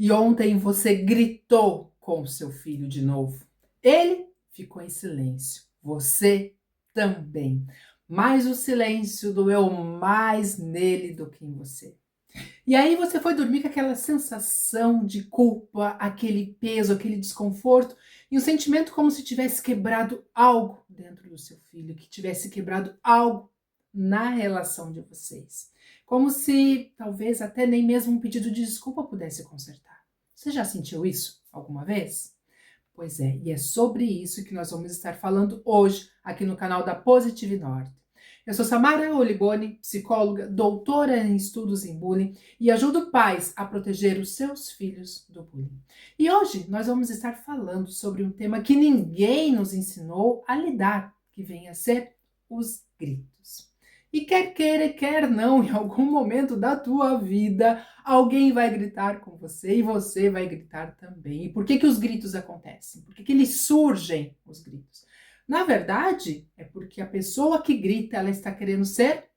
E ontem você gritou com o seu filho de novo. Ele ficou em silêncio. Você também. Mas o silêncio doeu mais nele do que em você. E aí você foi dormir com aquela sensação de culpa, aquele peso, aquele desconforto e um sentimento como se tivesse quebrado algo dentro do seu filho, que tivesse quebrado algo na relação de vocês. Como se talvez até nem mesmo um pedido de desculpa pudesse consertar. Você já sentiu isso alguma vez? Pois é, e é sobre isso que nós vamos estar falando hoje aqui no canal da Positive Norte. Eu sou Samara Oliboni, psicóloga, doutora em estudos em bullying e ajudo pais a proteger os seus filhos do bullying. E hoje nós vamos estar falando sobre um tema que ninguém nos ensinou a lidar, que vem a ser os gritos. E quer queira, quer não, em algum momento da tua vida, alguém vai gritar com você e você vai gritar também. E por que os gritos acontecem? Por que eles surgem, os gritos? Na verdade, é porque a pessoa que grita, ela está querendo ser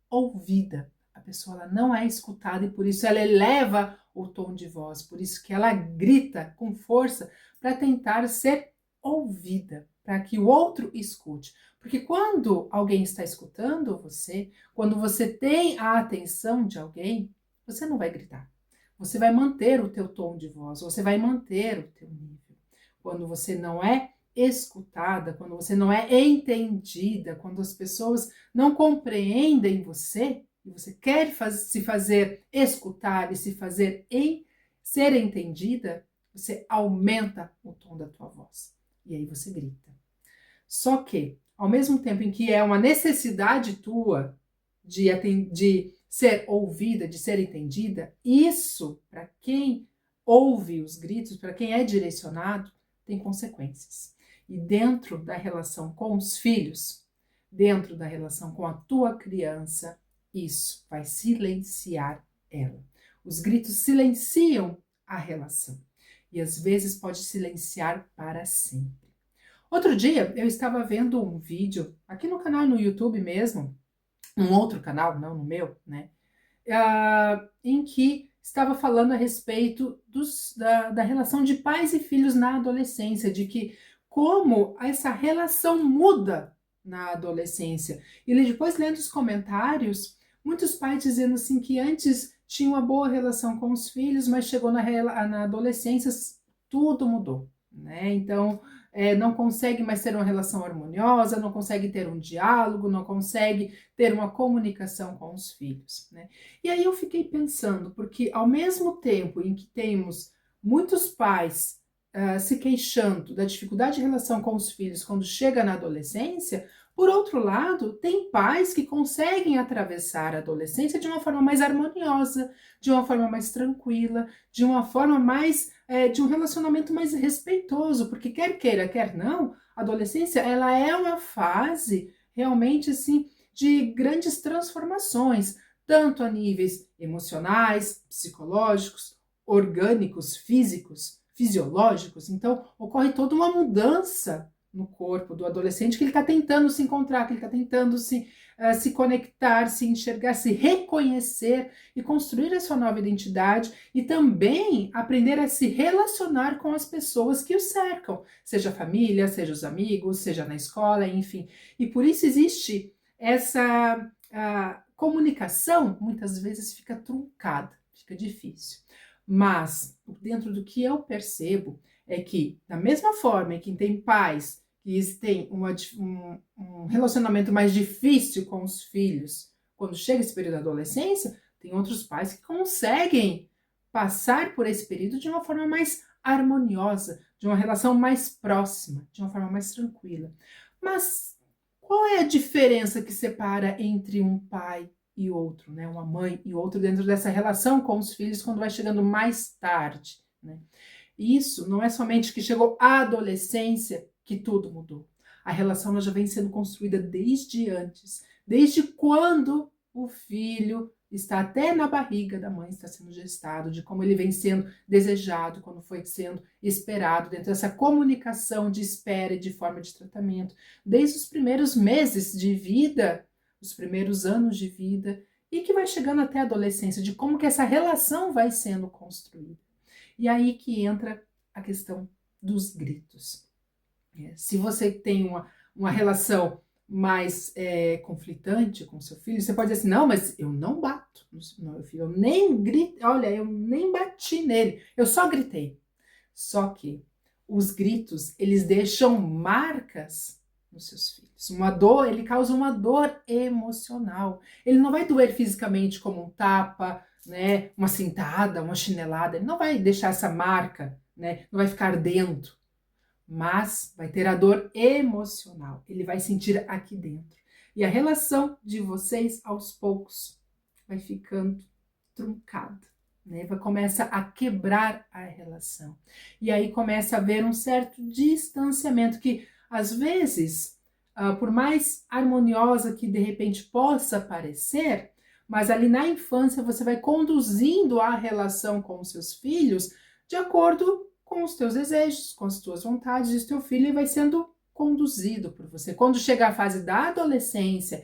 ouvida. A pessoa ela não é escutada e por isso ela eleva o tom de voz, por isso que ela grita com força para tentar ser ouvida, para que o outro escute. Porque quando alguém está escutando você, quando você tem a atenção de alguém, você não vai gritar. Você vai manter o teu tom de voz, você vai manter o teu nível. Quando você não é escutada, quando você não é entendida, quando as pessoas não compreendem você e você quer se fazer escutar e se fazer ser entendida, você aumenta o tom da tua voz e aí você grita. Só que, ao mesmo tempo em que é uma necessidade tua de ser ouvida, de ser entendida, isso, para quem ouve os gritos, para quem é direcionado, tem consequências. E dentro da relação com os filhos, dentro da relação com a tua criança, isso vai silenciar ela. Os gritos silenciam a relação e às vezes pode silenciar para sempre. Outro dia eu estava vendo um vídeo aqui no canal no YouTube mesmo, num outro canal, não no meu, né? Em que estava falando a respeito da relação de pais e filhos na adolescência, de que como essa relação muda na adolescência. E depois, lendo os comentários, muitos pais dizendo assim que antes tinha uma boa relação com os filhos, mas chegou na adolescência, tudo mudou, né? Então, não consegue mais ter uma relação harmoniosa, não consegue ter um diálogo, não consegue ter uma comunicação com os filhos, né? E aí eu fiquei pensando, porque ao mesmo tempo em que temos muitos pais se queixando da dificuldade de relação com os filhos quando chega na adolescência, por outro lado, tem pais que conseguem atravessar a adolescência de uma forma mais harmoniosa, de uma forma mais tranquila, de uma forma mais, de um relacionamento mais respeitoso, porque quer queira, quer não, a adolescência ela é uma fase realmente assim de grandes transformações, tanto a níveis emocionais, psicológicos, orgânicos, físicos, fisiológicos. Então, ocorre toda uma mudança no corpo do adolescente que ele está tentando se encontrar, que ele está tentando se conectar, se enxergar, se reconhecer e construir a sua nova identidade e também aprender a se relacionar com as pessoas que o cercam, seja a família, seja os amigos, seja na escola, enfim. E por isso existe essa comunicação, muitas vezes fica truncada, fica difícil. Mas, dentro do que eu percebo, é que, da mesma forma que tem pais que têm um relacionamento mais difícil com os filhos, quando chega esse período da adolescência, tem outros pais que conseguem passar por esse período de uma forma mais harmoniosa, de uma relação mais próxima, de uma forma mais tranquila. Mas qual é a diferença que separa entre um pai e outro, né? Uma mãe e outro dentro dessa relação com os filhos quando vai chegando mais tarde, né? Isso não é somente que chegou à adolescência que tudo mudou. A relação já vem sendo construída desde antes, desde quando o filho está até na barriga da mãe, está sendo gestado, de como ele vem sendo desejado, quando foi sendo esperado, dentro dessa comunicação de espera e de forma de tratamento, desde os primeiros meses de vida, os primeiros anos de vida, e que vai chegando até a adolescência, de como que essa relação vai sendo construída. E aí que entra a questão dos gritos. Se você tem uma relação mais conflitante com seu filho, você pode dizer assim, não, mas eu não bato no meu filho, eu nem grito, olha, eu nem bati nele, eu só gritei. Só que os gritos, eles deixam marcas nos seus filhos. Uma dor, ele causa uma dor emocional. Ele não vai doer fisicamente como um tapa, né, uma cintada, uma chinelada, ele não vai deixar essa marca, né, não vai ficar dentro, mas vai ter a dor emocional. Ele vai sentir aqui dentro. E a relação de vocês, aos poucos, vai ficando truncada, né? Começa a quebrar a relação. E aí começa a haver um certo distanciamento que, às vezes, por mais harmoniosa que de repente possa parecer, mas ali na infância você vai conduzindo a relação com os seus filhos de acordo com os teus desejos, com as tuas vontades, e o teu filho vai sendo conduzido por você. Quando chega a fase da adolescência,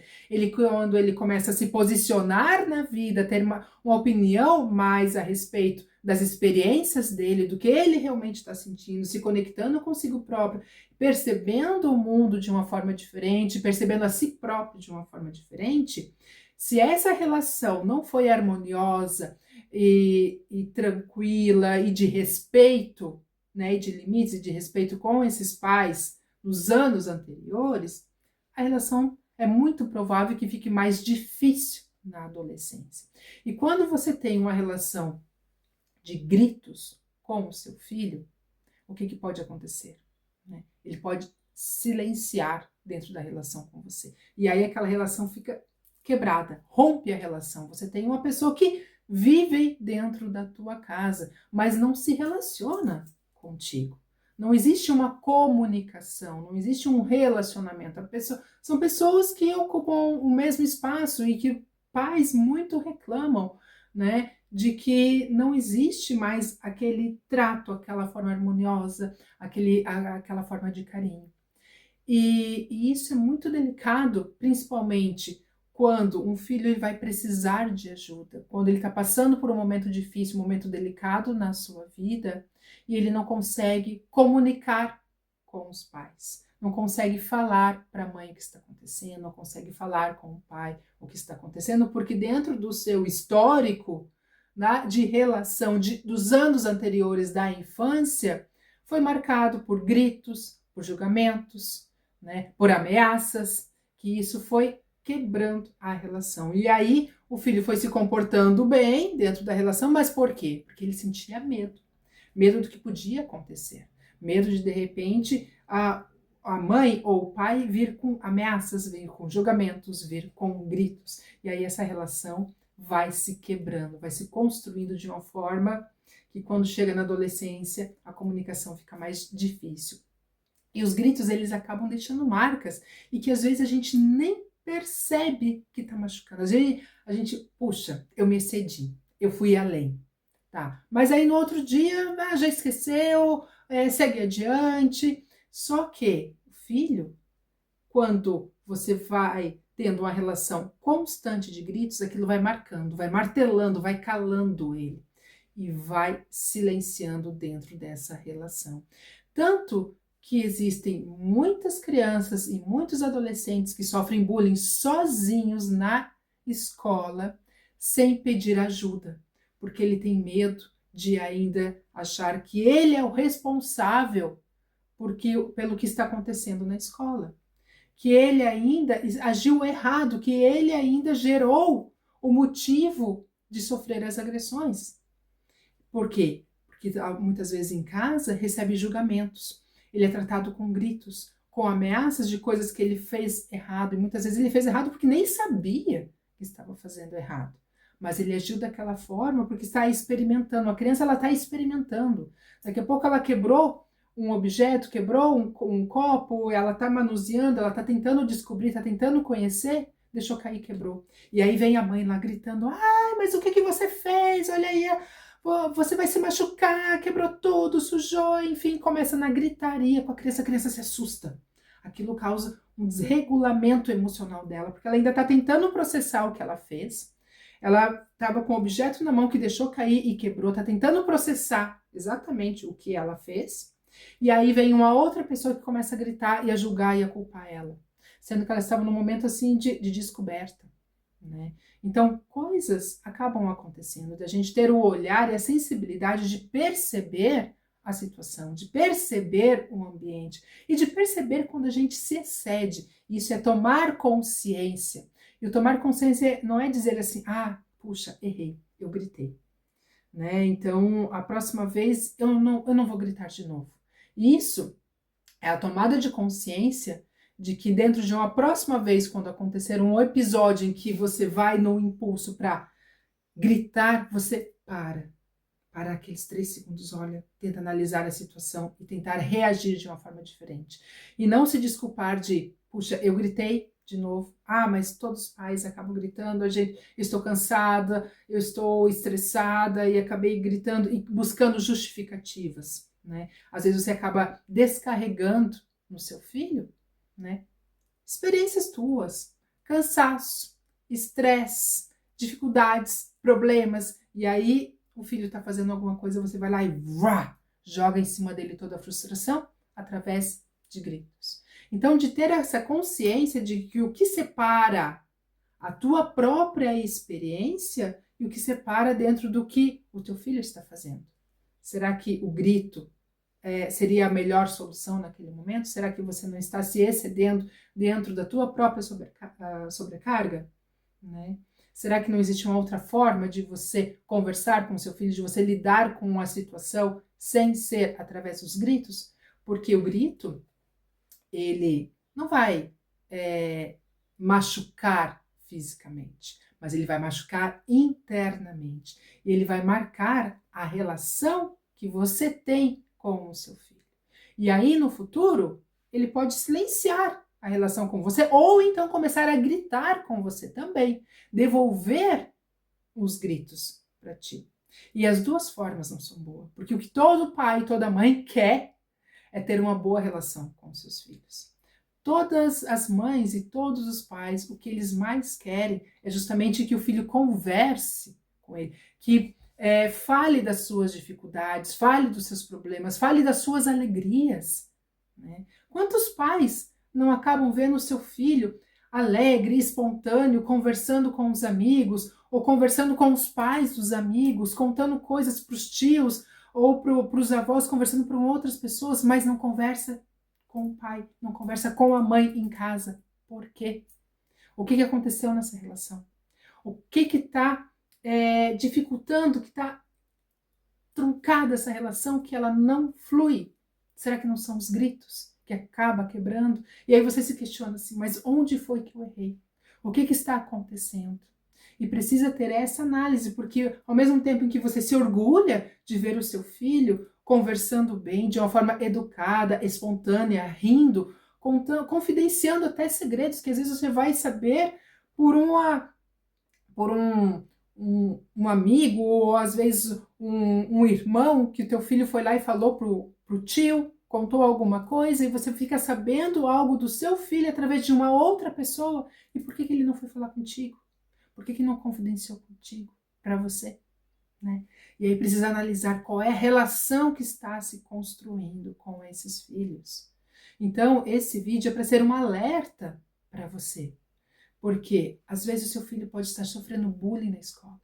quando ele começa a se posicionar na vida, ter uma opinião mais a respeito das experiências dele, do que ele realmente está sentindo, se conectando consigo próprio, percebendo o mundo de uma forma diferente, percebendo a si próprio de uma forma diferente, se essa relação não foi harmoniosa e tranquila e de respeito, né, e de limites e de respeito com esses pais nos anos anteriores, a relação é muito provável que fique mais difícil na adolescência. E quando você tem uma relação de gritos com o seu filho, o que pode acontecer? Ele pode silenciar dentro da relação com você. E aí aquela relação fica quebrada, rompe a relação. Você tem uma pessoa que vive dentro da tua casa, mas não se relaciona contigo. Não existe uma comunicação, não existe um relacionamento. São pessoas que ocupam o mesmo espaço e que pais muito reclamam, né, de que não existe mais aquele trato, aquela forma harmoniosa, aquela forma de carinho. E isso é muito delicado, principalmente quando um filho ele vai precisar de ajuda, quando ele está passando por um momento difícil, um momento delicado na sua vida, e ele não consegue comunicar com os pais, não consegue falar para a mãe o que está acontecendo, não consegue falar com o pai o que está acontecendo, porque dentro do seu histórico, né, de relação dos anos anteriores da infância, foi marcado por gritos, por julgamentos, né, por ameaças, que isso foi quebrando a relação. E aí o filho foi se comportando bem dentro da relação, mas por quê? Porque ele sentia medo. Medo do que podia acontecer. Medo de repente, a mãe ou o pai vir com ameaças, vir com julgamentos, vir com gritos. E aí essa relação vai se quebrando, vai se construindo de uma forma que quando chega na adolescência, a comunicação fica mais difícil. E os gritos, eles acabam deixando marcas e que às vezes a gente nem percebe que tá machucando. Às vezes a gente, puxa, eu me excedi, eu fui além, tá? Mas aí no outro dia, já esqueceu, segue adiante. Só que o filho, quando você vai tendo uma relação constante de gritos, aquilo vai marcando, vai martelando, vai calando ele e vai silenciando dentro dessa relação. Tanto que existem muitas crianças e muitos adolescentes que sofrem bullying sozinhos na escola, sem pedir ajuda, porque ele tem medo de ainda achar que ele é o responsável pelo que está acontecendo na escola, que ele ainda agiu errado, que ele ainda gerou o motivo de sofrer as agressões. Por quê? Porque muitas vezes em casa recebe julgamentos. Ele é tratado com gritos, com ameaças de coisas que ele fez errado. E muitas vezes ele fez errado porque nem sabia que estava fazendo errado. Mas ele agiu daquela forma porque está experimentando. A criança está experimentando. Daqui a pouco ela quebrou um objeto, quebrou um copo, ela está manuseando, ela está tentando descobrir, está tentando conhecer, deixou cair e quebrou. E aí vem a mãe lá gritando, ai, mas o que você fez? Olha aí, você vai se machucar, quebrou tudo, sujou, enfim, começa na gritaria com a criança se assusta. Aquilo causa um desregulamento emocional dela, porque ela ainda está tentando processar o que ela fez, ela estava com o objeto na mão que deixou cair e quebrou, está tentando processar exatamente o que ela fez, e aí vem uma outra pessoa que começa a gritar e a julgar e a culpar ela, sendo que ela estava num momento assim de descoberta, né? Então, coisas acabam acontecendo, da gente ter o olhar e a sensibilidade de perceber a situação, de perceber o ambiente e de perceber quando a gente se excede. Isso é tomar consciência. E o tomar consciência não é dizer assim, ah, puxa, errei, eu gritei, né? Então, a próxima vez eu não vou gritar de novo. Isso é a tomada de consciência de que dentro de uma próxima vez, quando acontecer um episódio em que você vai no impulso para gritar, você para aqueles 3 segundos, olha, tenta analisar a situação e tentar reagir de uma forma diferente. E não se desculpar de, puxa, eu gritei de novo. Ah, mas todos os pais acabam gritando, estou cansada, eu estou estressada e acabei gritando e buscando justificativas, né? Às vezes você acaba descarregando no seu filho, né? Experiências tuas, cansaço, estresse, dificuldades, problemas, e aí o filho está fazendo alguma coisa, você vai lá e joga em cima dele toda a frustração através de gritos. Então, de ter essa consciência de que o que separa a tua própria experiência e o que separa dentro do que o teu filho está fazendo. Será que o grito seria a melhor solução naquele momento? Será que você não está se excedendo dentro da tua própria sobrecarga? Né? Será que não existe uma outra forma de você conversar com seu filho, de você lidar com a situação sem ser através dos gritos? Porque o grito, ele não vai machucar fisicamente, mas ele vai machucar internamente. E ele vai marcar a relação que você tem com o seu filho. E aí, no futuro, ele pode silenciar a relação com você, ou então começar a gritar com você também, devolver os gritos para ti. E as duas formas não são boas, porque o que todo pai e toda mãe quer é ter uma boa relação com seus filhos. Todas as mães e todos os pais, o que eles mais querem é justamente que o filho converse com ele, que fale das suas dificuldades, fale dos seus problemas, fale das suas alegrias, né? Quantos pais não acabam vendo o seu filho alegre, espontâneo, conversando com os amigos, ou conversando com os pais dos amigos, contando coisas para os tios, ou para os avós, conversando com outras pessoas, mas não conversa com o pai, não conversa com a mãe em casa. Por quê? O que aconteceu nessa relação? O que está dificultando, que está truncada essa relação, que ela não flui? Será que não são os gritos que acaba quebrando? E aí você se questiona assim, mas onde foi que eu errei? O que está acontecendo? E precisa ter essa análise, porque ao mesmo tempo em que você se orgulha de ver o seu filho conversando bem, de uma forma educada, espontânea, rindo, confidenciando até segredos que às vezes você vai saber por um amigo, ou às vezes um irmão, que o teu filho foi lá e falou pro tio, contou alguma coisa, e você fica sabendo algo do seu filho através de uma outra pessoa. E por que ele não foi falar contigo? Por que não confidenciou contigo, para você? Né? E aí precisa analisar qual é a relação que está se construindo com esses filhos. Então, esse vídeo é para ser um alerta para você. Porque às vezes o seu filho pode estar sofrendo bullying na escola.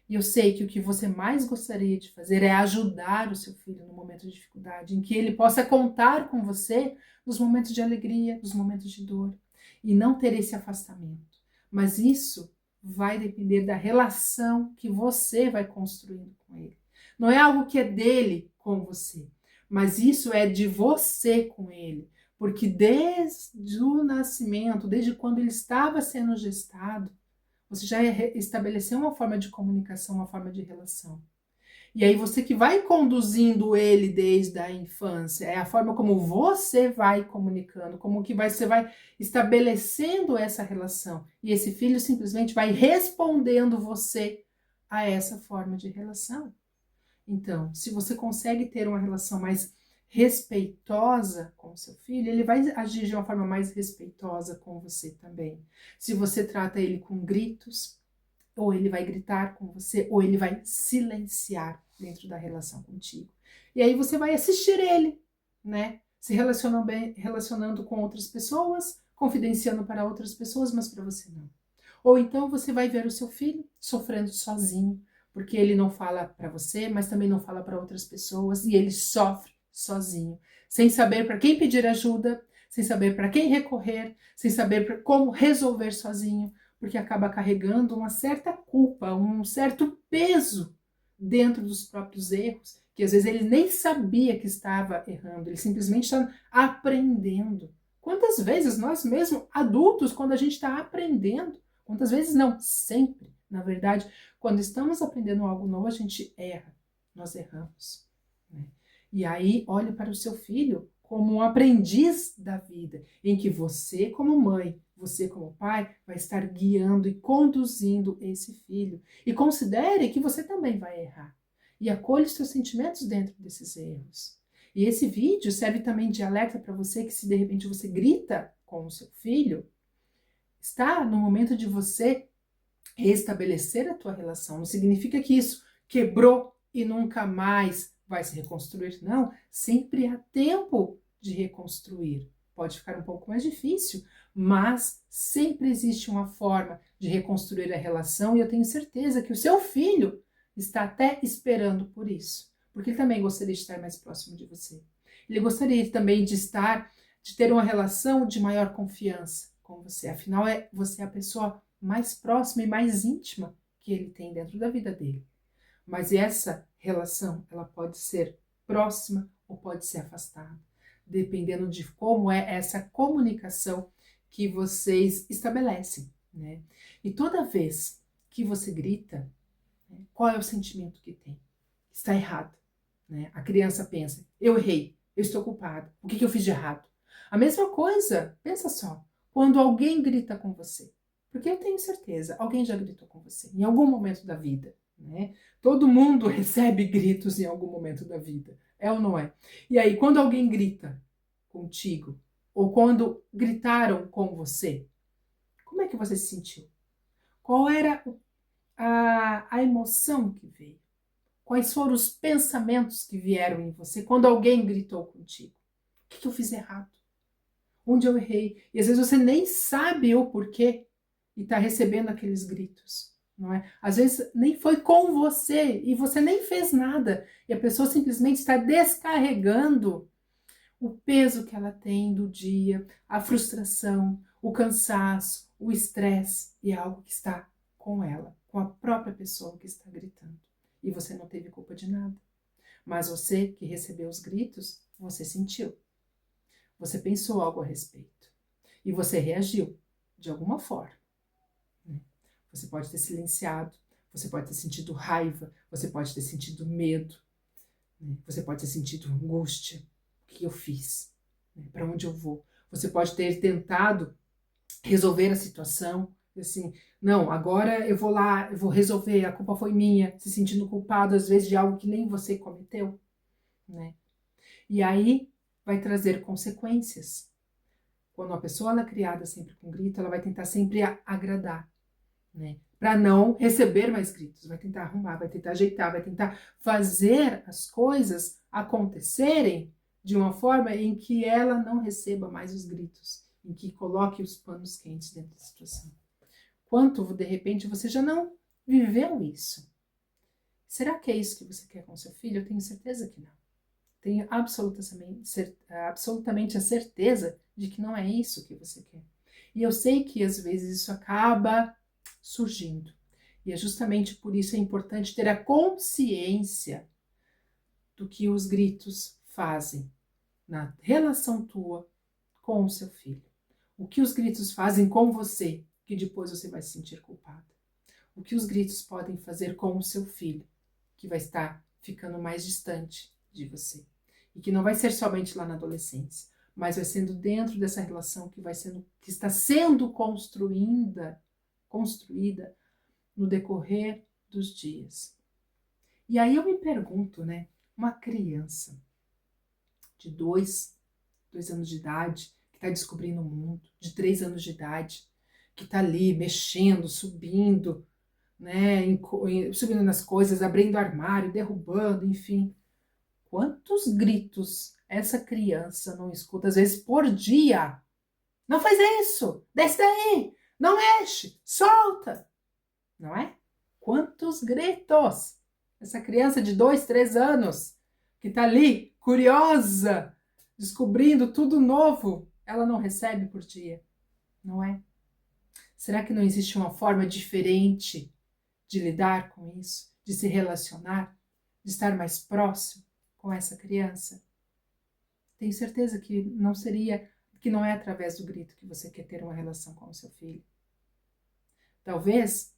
E eu sei que o que você mais gostaria de fazer é ajudar o seu filho no momento de dificuldade, em que ele possa contar com você nos momentos de alegria, nos momentos de dor, e não ter esse afastamento. Mas isso vai depender da relação que você vai construindo com ele. Não é algo que é dele com você, mas isso é de você com ele. Porque desde o nascimento, desde quando ele estava sendo gestado, você já estabeleceu uma forma de comunicação, uma forma de relação. E aí você que vai conduzindo ele desde a infância, é a forma como você vai comunicando, como que você vai estabelecendo essa relação. E esse filho simplesmente vai respondendo você a essa forma de relação. Então, se você consegue ter uma relação mais respeitosa com o seu filho, ele vai agir de uma forma mais respeitosa com você também. Se você trata ele com gritos, ou ele vai gritar com você, ou ele vai silenciar dentro da relação contigo. E aí você vai assistir ele, né? Se relacionando bem, relacionando com outras pessoas, confidenciando para outras pessoas, mas para você não. Ou então você vai ver o seu filho sofrendo sozinho, porque ele não fala para você, mas também não fala para outras pessoas, e ele sofre sozinho, sem saber para quem pedir ajuda, sem saber para quem recorrer, sem saber como resolver sozinho, porque acaba carregando uma certa culpa, um certo peso dentro dos próprios erros, que às vezes ele nem sabia que estava errando, ele simplesmente está aprendendo. Quantas vezes nós mesmos, adultos, quando a gente está aprendendo, quantas vezes não, sempre, na verdade, quando estamos aprendendo algo novo, a gente erra, nós erramos, né? E aí, olhe para o seu filho como um aprendiz da vida, em que você, como mãe, você, como pai, vai estar guiando e conduzindo esse filho. E considere que você também vai errar. E acolha os seus sentimentos dentro desses erros. E esse vídeo serve também de alerta para você que, se de repente você grita com o seu filho, está no momento de você restabelecer a tua relação. Não significa que isso quebrou e nunca mais vai se reconstruir. Não, sempre há tempo de reconstruir. Pode ficar um pouco mais difícil, mas sempre existe uma forma de reconstruir a relação, e eu tenho certeza que o seu filho está até esperando por isso, porque ele também gostaria de estar mais próximo de você. Ele gostaria também de ter uma relação de maior confiança com você. Afinal, você é a pessoa mais próxima e mais íntima que ele tem dentro da vida dele. Mas essa relação, ela pode ser próxima ou pode ser afastada, dependendo de como é essa comunicação que vocês estabelecem, né? E toda vez que você grita, né, qual é o sentimento que tem? Está errado, né? A criança pensa, eu errei, eu estou culpada, o que eu fiz de errado? A mesma coisa, pensa só, quando alguém grita com você, porque eu tenho certeza, alguém já gritou com você, em algum momento da vida, né? Todo mundo recebe gritos em algum momento da vida, é ou não é? E aí, quando alguém grita contigo, ou quando gritaram com você, como é que você se sentiu? Qual era a emoção que veio? Quais foram os pensamentos que vieram em você quando alguém gritou contigo? O que eu fiz errado? Onde eu errei? E às vezes você nem sabe o porquê e está recebendo aqueles gritos, não é? Às vezes nem foi com você e você nem fez nada e a pessoa simplesmente está descarregando o peso que ela tem do dia, a frustração, o cansaço, o estresse, e é algo que está com ela, com a própria pessoa que está gritando. E você não teve culpa de nada. Mas você que recebeu os gritos, você sentiu. Você pensou algo a respeito. E você reagiu de alguma forma. Você pode ter silenciado, você pode ter sentido raiva, você pode ter sentido medo, você pode ter sentido angústia. O que eu fiz? Para onde eu vou? Você pode ter tentado resolver a situação, assim, não, agora eu vou lá, eu vou resolver, a culpa foi minha, se sentindo culpado às vezes de algo que nem você cometeu, né? E aí vai trazer consequências. Quando a pessoa ela é criada sempre com grito, ela vai tentar sempre agradar, né? Para não receber mais gritos, vai tentar arrumar, vai tentar ajeitar, vai tentar fazer as coisas acontecerem de uma forma em que ela não receba mais os gritos, em que coloque os panos quentes dentro da situação. Quanto, de repente, você já não viveu isso? Será que é isso que você quer com seu filho? Eu tenho certeza que não. Tenho absolutamente a certeza de que não é isso que você quer. E eu sei que às vezes isso acaba surgindo. E é justamente por isso é importante ter a consciência do que os gritos fazem na relação tua com o seu filho. O que os gritos fazem com você, que depois você vai se sentir culpada. O que os gritos podem fazer com o seu filho, que vai estar ficando mais distante de você. E que não vai ser somente lá na adolescência, mas vai sendo dentro dessa relação que está sendo construída no decorrer dos dias. E aí eu me pergunto, né? Uma criança de 2 anos de idade, que está descobrindo o mundo, de 3 anos de idade, que está ali mexendo, subindo né, subindo nas coisas, abrindo armário, derrubando, enfim. Quantos gritos essa criança não escuta, às vezes por dia? Não faz isso! Desce daí! Não mexe! Solta! Não é? Quantos gritos! Essa criança de 2, 3 anos, que está ali, curiosa, descobrindo tudo novo, ela não recebe por dia, não é? Será que não existe uma forma diferente de lidar com isso, de se relacionar, de estar mais próximo com essa criança? Tenho certeza que não é através do grito que você quer ter uma relação com o seu filho. Talvez,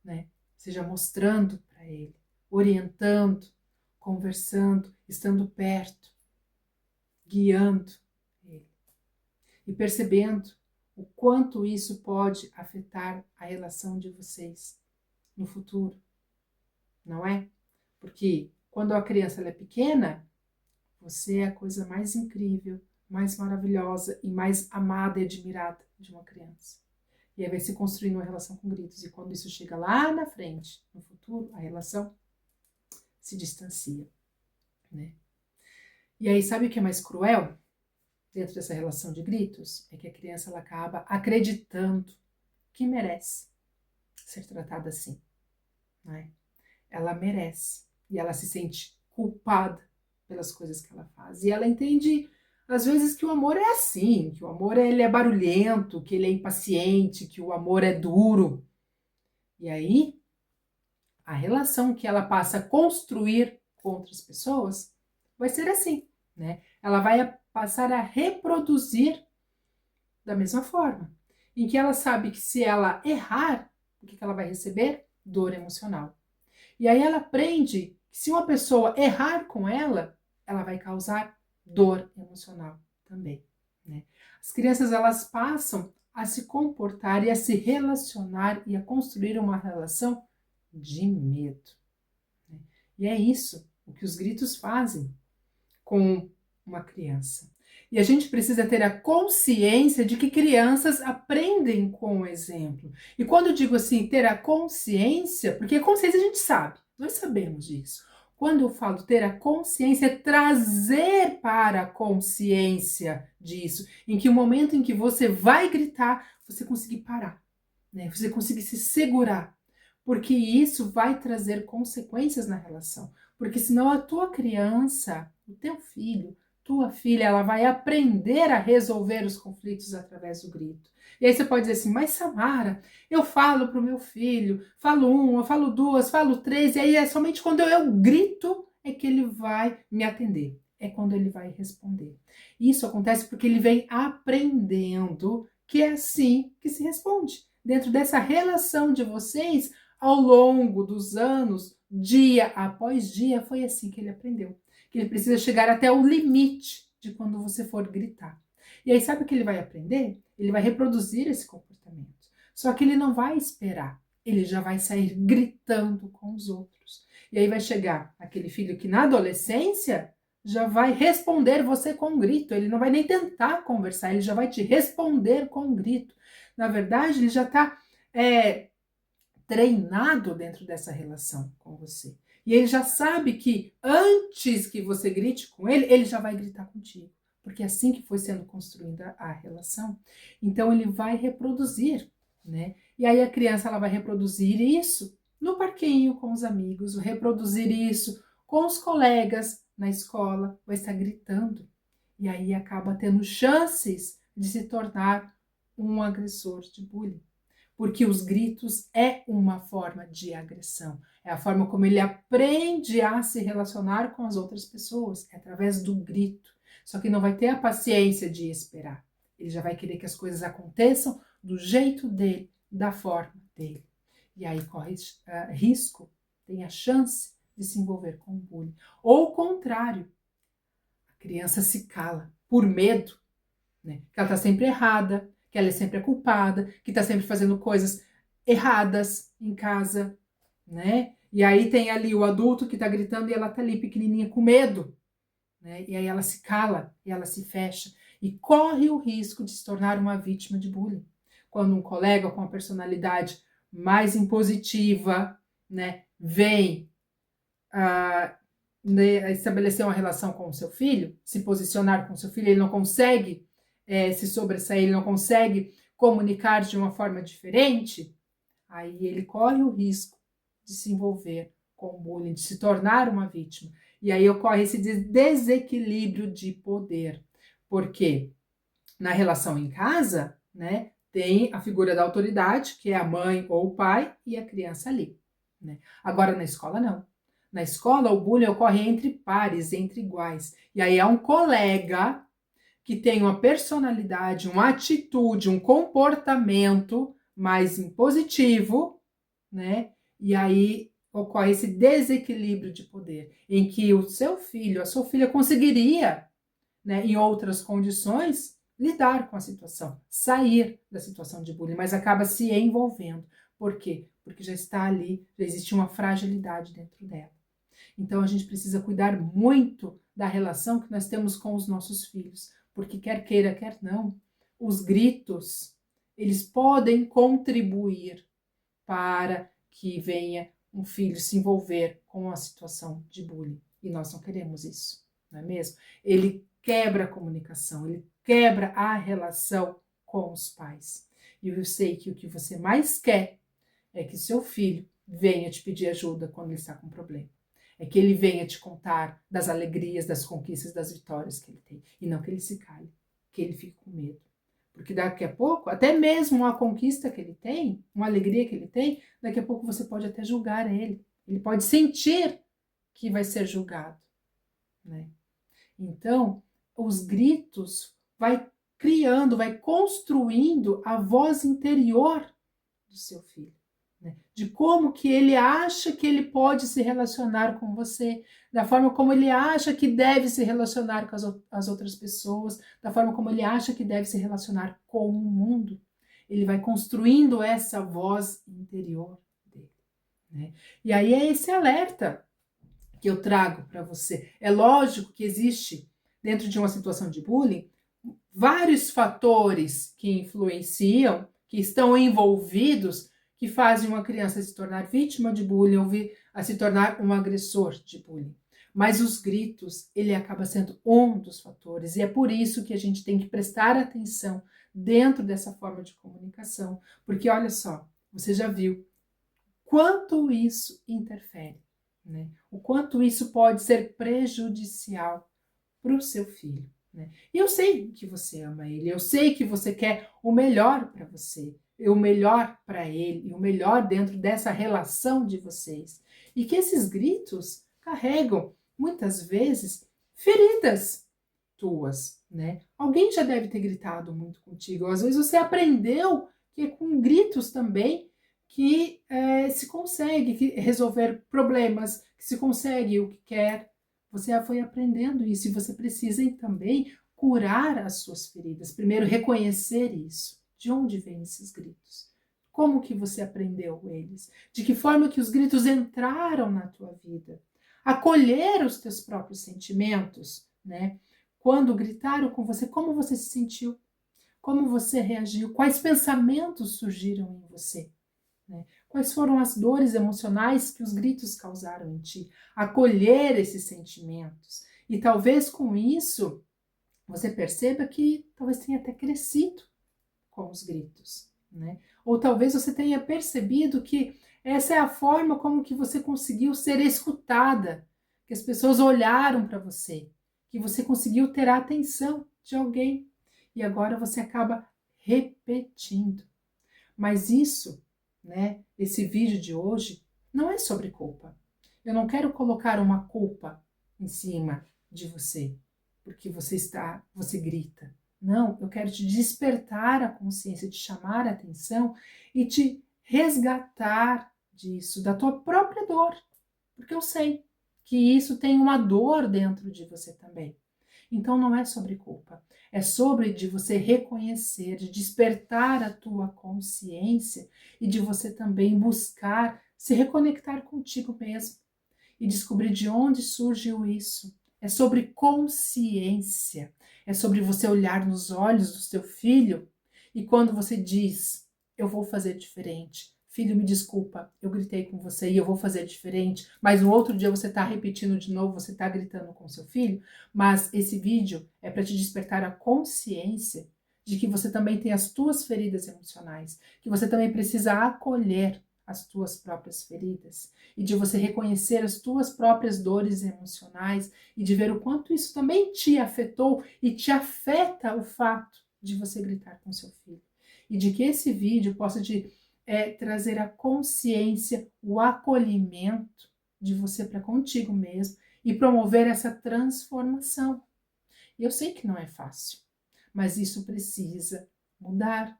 né, seja mostrando para ele, orientando, conversando, estando perto, guiando ele e percebendo o quanto isso pode afetar a relação de vocês no futuro, não é? Porque quando a criança ela é pequena, você é a coisa mais incrível, mais maravilhosa e mais amada e admirada de uma criança. E aí vai se construindo uma relação com gritos. E quando isso chega lá na frente, no futuro, a relação se distancia, né? E aí, sabe o que é mais cruel dentro dessa relação de gritos? É que a criança ela acaba acreditando que merece ser tratada assim, né? Ela merece. E ela se sente culpada pelas coisas que ela faz. E ela entende, às vezes, que o amor é assim, que o amor ele é barulhento, que ele é impaciente, que o amor é duro. E aí, a relação que ela passa a construir com outras pessoas vai ser assim, né? Ela vai passar a reproduzir da mesma forma, em que ela sabe que se ela errar, o que ela vai receber? Dor emocional. E aí ela aprende que se uma pessoa errar com ela, ela vai causar dor emocional também, né? As crianças elas passam a se comportar e a se relacionar e a construir uma relação de medo, né? E é isso o que os gritos fazem com uma criança. E a gente precisa ter a consciência de que crianças aprendem com o exemplo. E quando eu digo assim, ter a consciência, porque a consciência a gente sabe, nós sabemos disso. Quando eu falo ter a consciência, é trazer para a consciência disso, em que o momento em que você vai gritar, você conseguir parar, né? Você conseguir se segurar, porque isso vai trazer consequências na relação. Porque senão a tua criança, o teu filho, tua filha, ela vai aprender a resolver os conflitos através do grito. E aí você pode dizer assim, mas Samara, eu falo para o meu filho, falo uma, falo duas, falo três, e aí é somente quando eu grito é que ele vai me atender. É quando ele vai responder. Isso acontece porque ele vem aprendendo que é assim que se responde. Dentro dessa relação de vocês, ao longo dos anos, dia após dia, foi assim que ele aprendeu. Que ele precisa chegar até o limite de quando você for gritar. E aí, sabe o que ele vai aprender? Ele vai reproduzir esse comportamento. Só que ele não vai esperar. Ele já vai sair gritando com os outros. E aí vai chegar aquele filho que na adolescência já vai responder você com um grito. Ele não vai nem tentar conversar, ele já vai te responder com um grito. Na verdade, ele já está treinado dentro dessa relação com você. E ele já sabe que antes que você grite com ele, ele já vai gritar contigo. Porque é assim que foi sendo construída a relação. Então ele vai reproduzir, né? E aí a criança ela vai reproduzir isso no parquinho com os amigos, reproduzir isso com os colegas na escola, vai estar gritando. E aí acaba tendo chances de se tornar um agressor de bullying. Porque os gritos é uma forma de agressão. É a forma como ele aprende a se relacionar com as outras pessoas, é através do grito. Só que não vai ter a paciência de esperar. Ele já vai querer que as coisas aconteçam do jeito dele, da forma dele. E aí corre risco, tem a chance de se envolver com o bullying. Ou o contrário, a criança se cala por medo, né? Que ela está sempre errada, que ela é sempre a culpada, que está sempre fazendo coisas erradas em casa, né? E aí tem ali o adulto que está gritando e ela está ali pequenininha com medo, né? E aí ela se cala e ela se fecha e corre o risco de se tornar uma vítima de bullying. Quando um colega com uma personalidade mais impositiva, né, vem estabelecer uma relação com o seu filho, se posicionar com o seu filho, ele não consegue se sobressair, ele não consegue comunicar de uma forma diferente, aí ele corre o risco de se envolver com o bullying, de se tornar uma vítima. E aí ocorre esse desequilíbrio de poder. Porque na relação em casa, né, tem a figura da autoridade, que é a mãe ou o pai, e a criança ali, né? Agora na escola não. Na escola o bullying ocorre entre pares, entre iguais. E aí é um colega que tem uma personalidade, uma atitude, um comportamento mais impositivo, né? E aí ocorre esse desequilíbrio de poder, em que o seu filho, a sua filha conseguiria, né, em outras condições, lidar com a situação, sair da situação de bullying, mas acaba se envolvendo. Por quê? Porque já está ali, já existe uma fragilidade dentro dela. Então a gente precisa cuidar muito da relação que nós temos com os nossos filhos, porque quer queira, quer não, os gritos, eles podem contribuir para que venha um filho se envolver com a situação de bullying. E nós não queremos isso, não é mesmo? Ele quebra a comunicação, ele quebra a relação com os pais. E eu sei que o que você mais quer é que seu filho venha te pedir ajuda quando ele está com problema. É que ele venha te contar das alegrias, das conquistas, das vitórias que ele tem. E não que ele se cale, que ele fique com medo. Porque daqui a pouco, até mesmo uma conquista que ele tem, uma alegria que ele tem, daqui a pouco você pode até julgar ele. Ele pode sentir que vai ser julgado, né? Então, os gritos vai criando, vai construindo a voz interior do seu filho, né? De como que ele acha que ele pode se relacionar com você, da forma como ele acha que deve se relacionar com as outras pessoas, da forma como ele acha que deve se relacionar com o mundo. Ele vai construindo essa voz interior dele, né? E aí é esse alerta que eu trago para você. É lógico que existe, dentro de uma situação de bullying, vários fatores que influenciam, que estão envolvidos, que fazem uma criança se tornar vítima de bullying ou a se tornar um agressor de bullying. Mas os gritos, ele acaba sendo um dos fatores, e é por isso que a gente tem que prestar atenção dentro dessa forma de comunicação, porque olha só, você já viu quanto isso interfere, né? O quanto isso pode ser prejudicial para o seu filho, né? E eu sei que você ama ele, eu sei que você quer o melhor para você, o melhor para ele, e o melhor dentro dessa relação de vocês. E que esses gritos carregam, muitas vezes, feridas tuas, né? Alguém já deve ter gritado muito contigo, ou às vezes você aprendeu que é com gritos também que se consegue resolver problemas, que se consegue o que quer. Você foi aprendendo isso e você precisa também curar as suas feridas. Primeiro, reconhecer isso. De onde vêm esses gritos? Como que você aprendeu eles? De que forma que os gritos entraram na tua vida? Acolher os teus próprios sentimentos, né? Quando gritaram com você, como você se sentiu? Como você reagiu? Quais pensamentos surgiram em você? Né? Quais foram as dores emocionais que os gritos causaram em ti? Acolher esses sentimentos. E talvez com isso você perceba que talvez tenha até crescido com os gritos, né? Ou talvez você tenha percebido que essa é a forma como que você conseguiu ser escutada, que as pessoas olharam para você, que você conseguiu ter a atenção de alguém e agora você acaba repetindo. Mas isso, né, esse vídeo de hoje não é sobre culpa. Eu não quero colocar uma culpa em cima de você, porque você grita. Não, eu quero te despertar a consciência, te chamar a atenção e te resgatar disso, da tua própria dor, porque eu sei que isso tem uma dor dentro de você também. Então não é sobre culpa, é sobre de você reconhecer, de despertar a tua consciência e de você também buscar se reconectar contigo mesmo e descobrir de onde surgiu isso. É sobre consciência, é sobre você olhar nos olhos do seu filho e quando você diz, eu vou fazer diferente, filho, me desculpa, eu gritei com você e eu vou fazer diferente, mas no outro dia você está repetindo de novo, você está gritando com seu filho, mas esse vídeo é para te despertar a consciência de que você também tem as tuas feridas emocionais, que você também precisa acolher as tuas próprias feridas e de você reconhecer as tuas próprias dores emocionais e de ver o quanto isso também te afetou e te afeta o fato de você gritar com seu filho. E de que esse vídeo possa te trazer a consciência, o acolhimento de você para contigo mesmo e promover essa transformação. E eu sei que não é fácil, mas isso precisa mudar.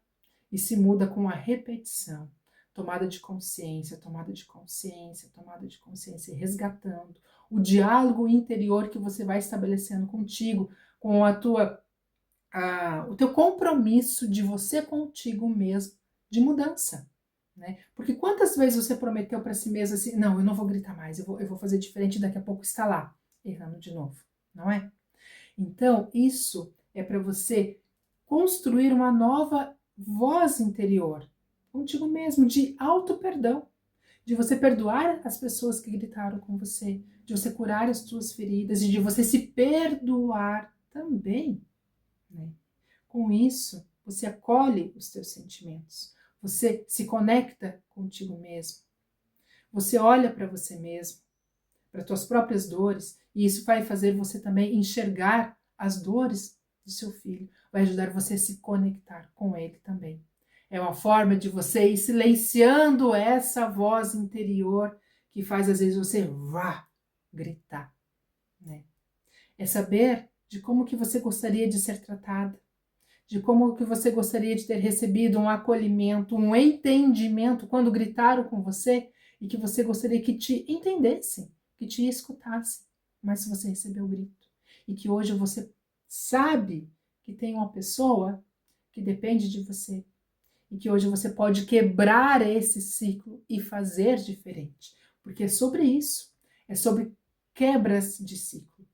E se muda com a repetição, tomada de consciência, tomada de consciência, tomada de consciência, resgatando o diálogo interior que você vai estabelecendo contigo, com o teu compromisso de você contigo mesmo, de mudança. Né? Porque quantas vezes você prometeu para si mesmo assim, não, eu não vou gritar mais, eu vou fazer diferente, daqui a pouco está lá, errando de novo, não é? Então, isso é para você construir uma nova voz interior, contigo mesmo, de auto-perdão, de você perdoar as pessoas que gritaram com você, de você curar as suas feridas e de você se perdoar também. Né? Com isso, você acolhe os teus sentimentos, você se conecta contigo mesmo, você olha para você mesmo, para as tuas próprias dores, e isso vai fazer você também enxergar as dores do seu filho, vai ajudar você a se conectar com ele também. É uma forma de você ir silenciando essa voz interior que faz às vezes você vá gritar, né? É saber de como que você gostaria de ser tratada, de como que você gostaria de ter recebido um acolhimento, um entendimento quando gritaram com você e que você gostaria que te entendessem, que te escutassem, mas se você recebeu o grito e que hoje você sabe que tem uma pessoa que depende de você e que hoje você pode quebrar esse ciclo e fazer diferente, porque é sobre isso, é sobre quebras de ciclo.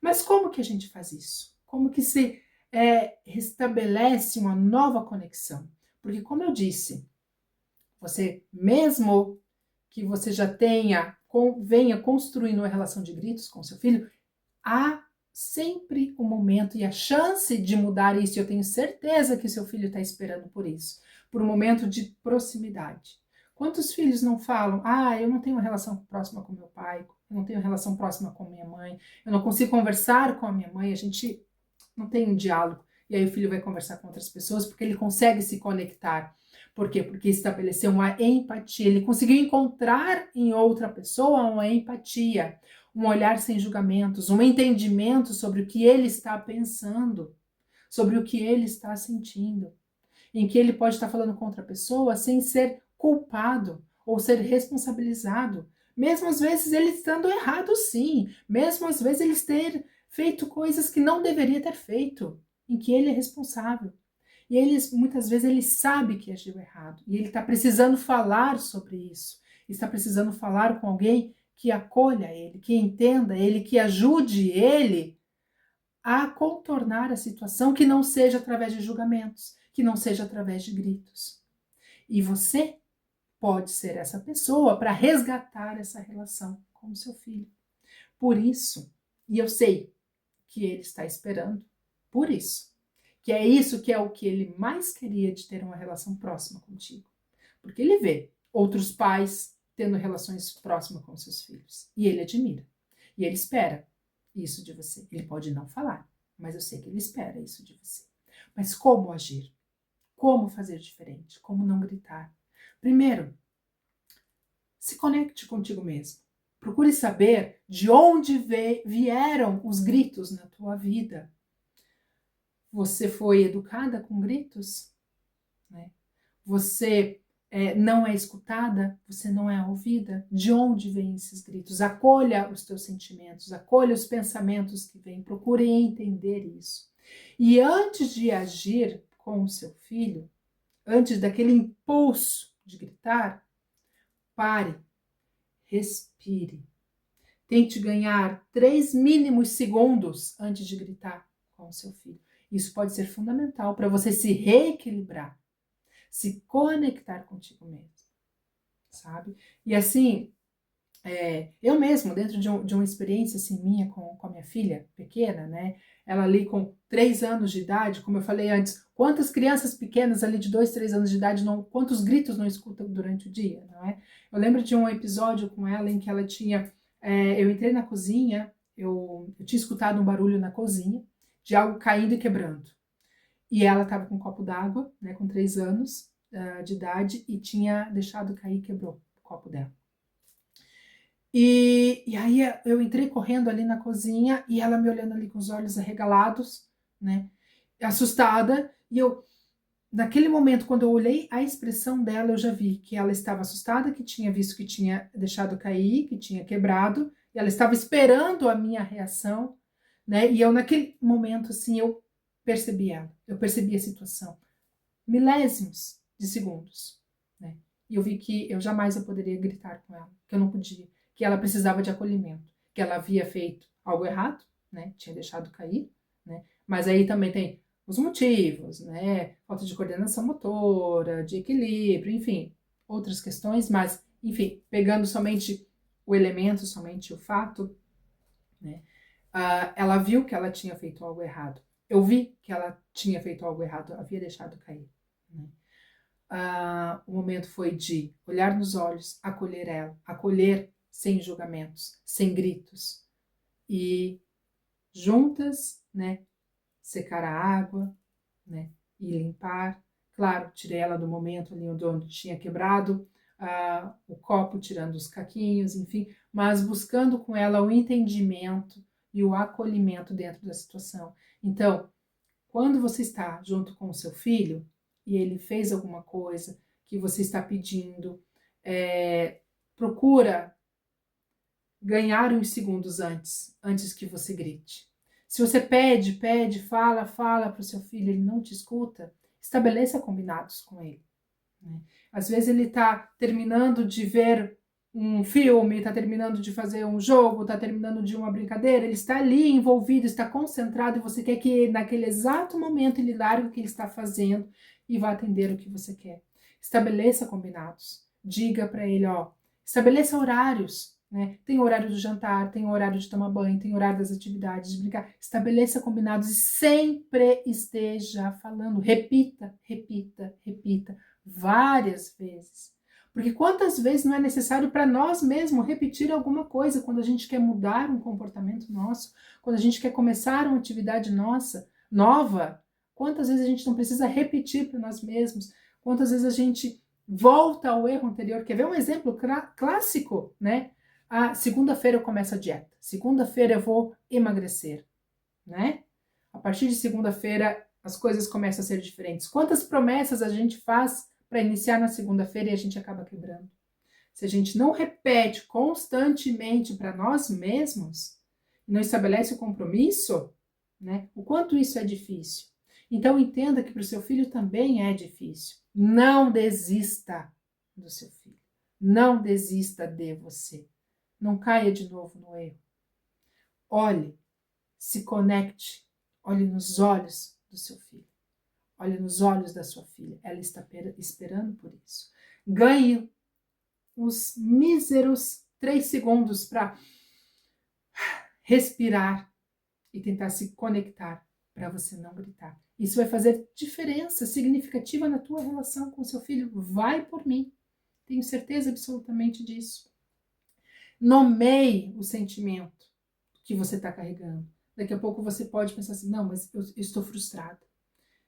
Mas como que a gente faz isso? Como que se restabelece uma nova conexão? Porque como eu disse, você mesmo que você já venha construindo uma relação de gritos com seu filho, há sempre o momento e a chance de mudar isso. Eu tenho certeza que seu filho está esperando por isso, por um momento de proximidade. Quantos filhos não falam, eu não tenho uma relação próxima com meu pai, eu não tenho relação próxima com minha mãe, eu não consigo conversar com a minha mãe, a gente não tem um diálogo. E aí o filho vai conversar com outras pessoas porque ele consegue se conectar. Por quê? Porque estabeleceu uma empatia. Ele conseguiu encontrar em outra pessoa uma empatia, um olhar sem julgamentos, um entendimento sobre o que ele está pensando, sobre o que ele está sentindo, em que ele pode estar falando com outra pessoa sem ser culpado ou ser responsabilizado, mesmo às vezes ele estando errado sim, mesmo às vezes ele ter feito coisas que não deveria ter feito, em que ele é responsável. E ele, muitas vezes ele sabe que agiu errado e ele está precisando falar sobre isso, está precisando falar com alguém que acolha ele, que entenda ele, que ajude ele a contornar a situação, que não seja através de julgamentos, que não seja através de gritos. E você pode ser essa pessoa para resgatar essa relação com o seu filho. Por isso, e eu sei que ele está esperando, por isso, que é isso que é o que ele mais queria de ter uma relação próxima contigo. Porque ele vê outros pais tendo relações próximas com seus filhos. E ele admira. E ele espera isso de você. Ele pode não falar, mas eu sei que ele espera isso de você. Mas como agir? Como fazer diferente? Como não gritar? Primeiro, se conecte contigo mesmo. Procure saber de onde vieram os gritos na tua vida. Você foi educada com gritos? Né? Você não é escutada? Você não é ouvida? De onde vêm esses gritos? Acolha os teus sentimentos, acolha os pensamentos que vêm, procure entender isso. E antes de agir com o seu filho, antes daquele impulso de gritar, pare, respire. Tente ganhar 3 mínimos segundos antes de gritar com o seu filho. Isso pode ser fundamental para você se reequilibrar, se conectar contigo mesmo. sabe? E assim, eu mesmo, dentro de uma experiência assim, minha com a minha filha pequena, né? Ela ali com 3 anos de idade, como eu falei antes, quantas crianças pequenas ali de 2, 3 anos de idade, quantos gritos não escutam durante o dia, não é? Eu lembro de um episódio com ela em que ela tinha, eu entrei na cozinha, eu tinha escutado um barulho na cozinha de algo caindo e quebrando. E ela estava com um copo d'água, né, com 3 anos de idade, e tinha deixado cair e quebrou o copo dela. E aí eu entrei correndo ali na cozinha e ela me olhando ali com os olhos arregalados, né, assustada, e eu, naquele momento, quando eu olhei a expressão dela, eu já vi que ela estava assustada, que tinha visto que tinha deixado cair, que tinha quebrado, e ela estava esperando a minha reação, né, e eu naquele momento, assim, eu percebi ela, eu percebi a situação, milésimos de segundos, né, e eu vi que eu jamais poderia gritar com ela, que eu não podia, que ela precisava de acolhimento, que ela havia feito algo errado, né, tinha deixado cair, né, mas aí também tem os motivos, né, falta de coordenação motora, de equilíbrio, enfim, outras questões, mas, enfim, pegando somente o elemento, somente o fato, né, ela viu que ela tinha feito algo errado, eu vi que ela tinha feito algo errado, havia deixado cair, né. O momento foi de olhar nos olhos, acolher ela, acolher sem julgamentos, sem gritos, e juntas, né, secar a água, né, e limpar. Claro, tirei ela do momento ali onde tinha quebrado o copo, tirando os caquinhos, enfim, mas buscando com ela o entendimento e o acolhimento dentro da situação. Então, quando você está junto com o seu filho e ele fez alguma coisa que você está pedindo, procura ganhar uns segundos antes que você grite. Se você pede, fala para o seu filho, ele não te escuta, estabeleça combinados com ele, né? Às vezes ele está terminando de ver um filme, está terminando de fazer um jogo, está terminando de uma brincadeira, ele está ali envolvido, está concentrado e você quer que naquele exato momento ele largue o que ele está fazendo e vá atender o que você quer. Estabeleça combinados. Diga para ele, estabeleça horários, né? Tem horário do jantar, tem horário de tomar banho, tem horário das atividades, de brincar. Estabeleça combinados e sempre esteja falando. Repita, repita, repita várias vezes. Porque quantas vezes não é necessário para nós mesmos repetir alguma coisa quando a gente quer mudar um comportamento nosso, quando a gente quer começar uma atividade nossa, nova, quantas vezes a gente não precisa repetir para nós mesmos, quantas vezes a gente volta ao erro anterior. Quer ver um exemplo clássico, né? Segunda-feira eu começo a dieta, segunda-feira eu vou emagrecer, né? A partir de segunda-feira as coisas começam a ser diferentes. Quantas promessas a gente faz para iniciar na segunda-feira e a gente acaba quebrando? Se a gente não repete constantemente para nós mesmos, não estabelece o compromisso, né? O quanto isso é difícil. Então entenda que para o seu filho também é difícil. Não desista do seu filho. Não desista de você. Não caia de novo no erro. Olhe, se conecte, olhe nos olhos do seu filho. Olhe nos olhos da sua filha. Ela está esperando por isso. Ganhe os míseros 3 segundos para respirar e tentar se conectar para você não gritar. Isso vai fazer diferença significativa na tua relação com seu filho. Vai por mim. Tenho certeza absolutamente disso. Nomeie o sentimento que você está carregando. Daqui a pouco você pode pensar assim, não, mas eu estou frustrada.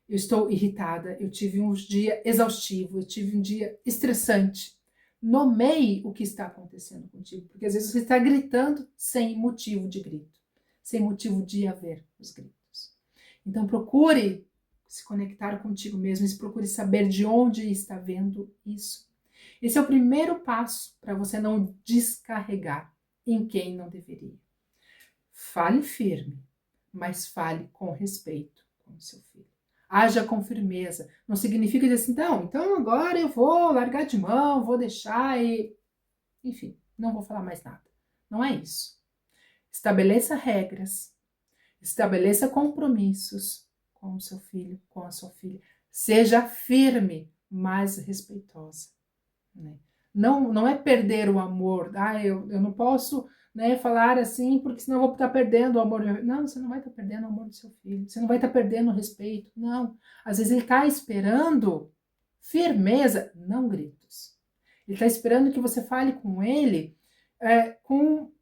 Eu estou irritada, eu tive um dia exaustivo, eu tive um dia estressante. Nomeie o que está acontecendo contigo, porque às vezes você está gritando sem motivo de grito, sem motivo de haver os gritos. Então procure se conectar contigo mesmo e procure saber de onde está vendo isso. Esse é o primeiro passo para você não descarregar em quem não deveria. Fale firme, mas fale com respeito com o seu filho. Haja com firmeza. Não significa dizer assim, então agora eu vou largar de mão, vou deixar e... Enfim, não vou falar mais nada. Não é isso. Estabeleça regras. Estabeleça compromissos com o seu filho, com a sua filha. Seja firme, mas respeitosa, né? Não é perder o amor. Eu não posso, né, falar assim, porque senão eu vou estar perdendo o amor. Não, você não vai estar perdendo o amor do seu filho. Você não vai estar perdendo o respeito. Não. Às vezes ele está esperando firmeza, não gritos. Ele está esperando que você fale com ele com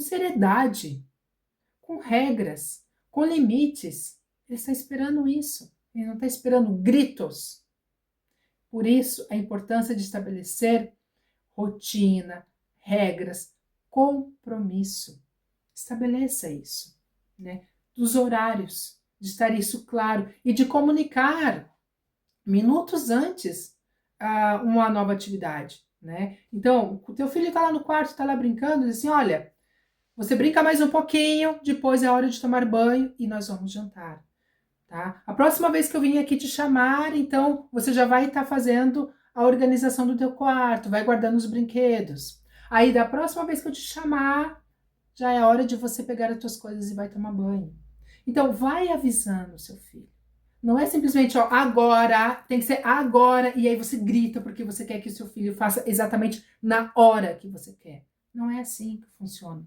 seriedade, com regras, com limites. Ele está esperando isso. Ele não está esperando gritos. Por isso, a importância de estabelecer rotina, regras, compromisso. Estabeleça isso, né? Dos horários, de estar isso claro e de comunicar minutos antes uma nova atividade, né? Então, o teu filho está lá no quarto, está lá brincando, diz assim, olha, você brinca mais um pouquinho, depois é hora de tomar banho e nós vamos jantar. Tá? A próxima vez que eu vim aqui te chamar, então você já vai estar fazendo a organização do teu quarto, vai guardando os brinquedos. Aí da próxima vez que eu te chamar, já é hora de você pegar as tuas coisas e vai tomar banho. Então vai avisando o seu filho. Não é simplesmente, ó, agora, tem que ser agora, e aí você grita porque você quer que o seu filho faça exatamente na hora que você quer. Não é assim que funciona.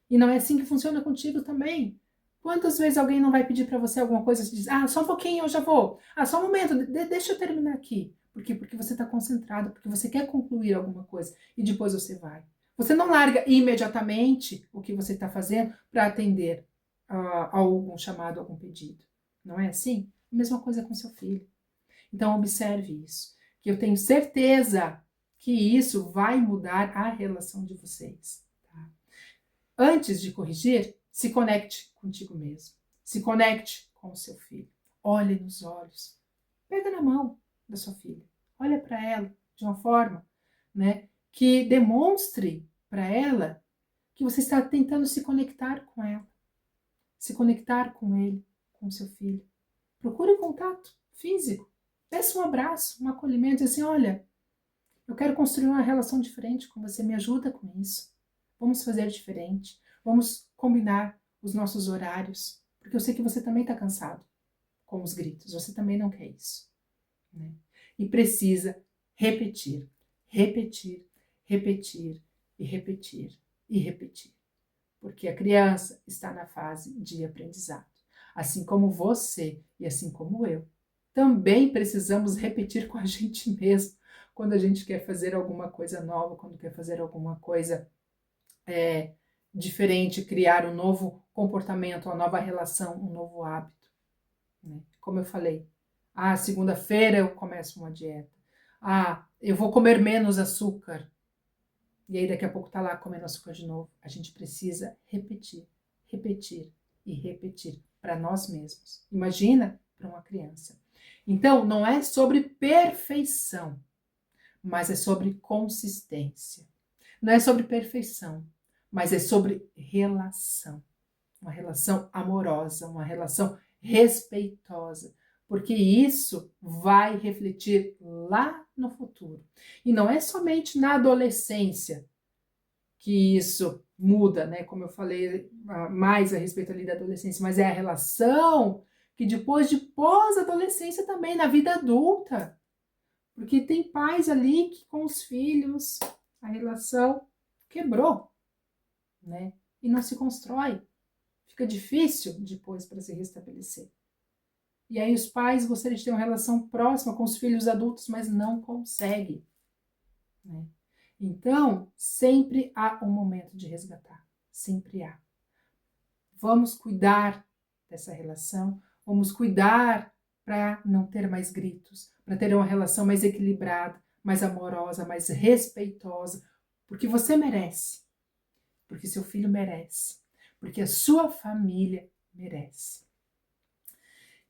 E não é assim que funciona contigo também. Quantas vezes alguém não vai pedir para você alguma coisa e diz, só um pouquinho, eu já vou. Só um momento, deixa eu terminar aqui. Por quê? Porque você está concentrado, porque você quer concluir alguma coisa e depois você vai. Você não larga imediatamente o que você está fazendo para atender a algum chamado, algum pedido. Não é assim? A mesma coisa com seu filho. Então, observe isso, que eu tenho certeza que isso vai mudar a relação de vocês. Tá? Antes de corrigir, se conecte contigo mesmo. Se conecte com o seu filho. Olhe nos olhos. Pega na mão da sua filha. Olha para ela de uma forma, né, que demonstre para ela que você está tentando se conectar com ela. Se conectar com ele, com o seu filho. Procure um contato físico. Peça um abraço, um acolhimento. Diz assim, olha, eu quero construir uma relação diferente com você. Me ajuda com isso. Vamos fazer diferente. Vamos combinar os nossos horários. Porque eu sei que você também está cansado com os gritos. Você também não quer isso. Né? E precisa repetir, repetir, repetir e repetir e repetir. Porque a criança está na fase de aprendizado. Assim como você e assim como eu. Também precisamos repetir com a gente mesmo quando a gente quer fazer alguma coisa nova, quando quer fazer alguma coisa diferente, criar um novo comportamento, uma nova relação, um novo hábito. Né? Como eu falei, segunda-feira eu começo uma dieta. Eu vou comer menos açúcar. E aí daqui a pouco tá lá comendo açúcar de novo. A gente precisa repetir, repetir e repetir para nós mesmos. Imagina para uma criança. Então, não é sobre perfeição, mas é sobre consistência. Não é sobre perfeição, mas é sobre relação. Uma relação amorosa, uma relação respeitosa, porque isso vai refletir lá no futuro. E não é somente na adolescência que isso muda, né? Como eu falei mais a respeito ali da adolescência, mas é a relação que depois de pós-adolescência também, na vida adulta. Porque tem pais ali que com os filhos a relação quebrou, né? E não se constrói. Fica difícil depois para se restabelecer. E aí os pais gostariam de ter uma relação próxima com os filhos adultos, mas não conseguem. Né? Então, sempre há um momento de resgatar. Sempre há. Vamos cuidar dessa relação, vamos cuidar para não ter mais gritos, para ter uma relação mais equilibrada, mais amorosa, mais respeitosa, porque você merece, porque seu filho merece, porque a sua família merece.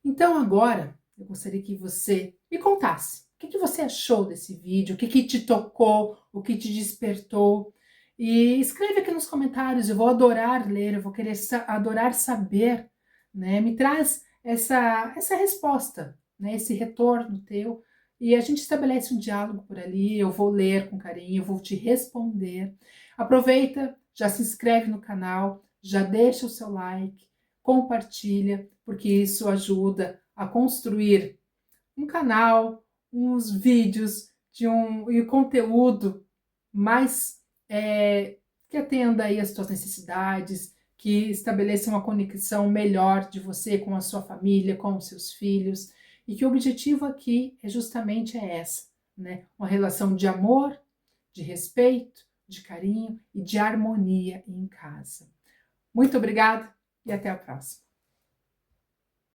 Então agora, eu gostaria que você me contasse o que você achou desse vídeo, o que te tocou, o que te despertou. E escreve aqui nos comentários, eu vou adorar ler, eu vou querer adorar saber, né? Me traz essa resposta, né? Esse retorno teu. E a gente estabelece um diálogo por ali, eu vou ler com carinho, eu vou te responder. Aproveita, já se inscreve no canal, já deixa o seu like, compartilha, porque isso ajuda a construir um canal, uns vídeos e o conteúdo mais que atenda aí às suas necessidades, que estabeleça uma conexão melhor de você com a sua família, com os seus filhos, e que o objetivo aqui é justamente essa, né? Uma relação de amor, de respeito, de carinho e de harmonia em casa. Muito obrigada e até a próxima.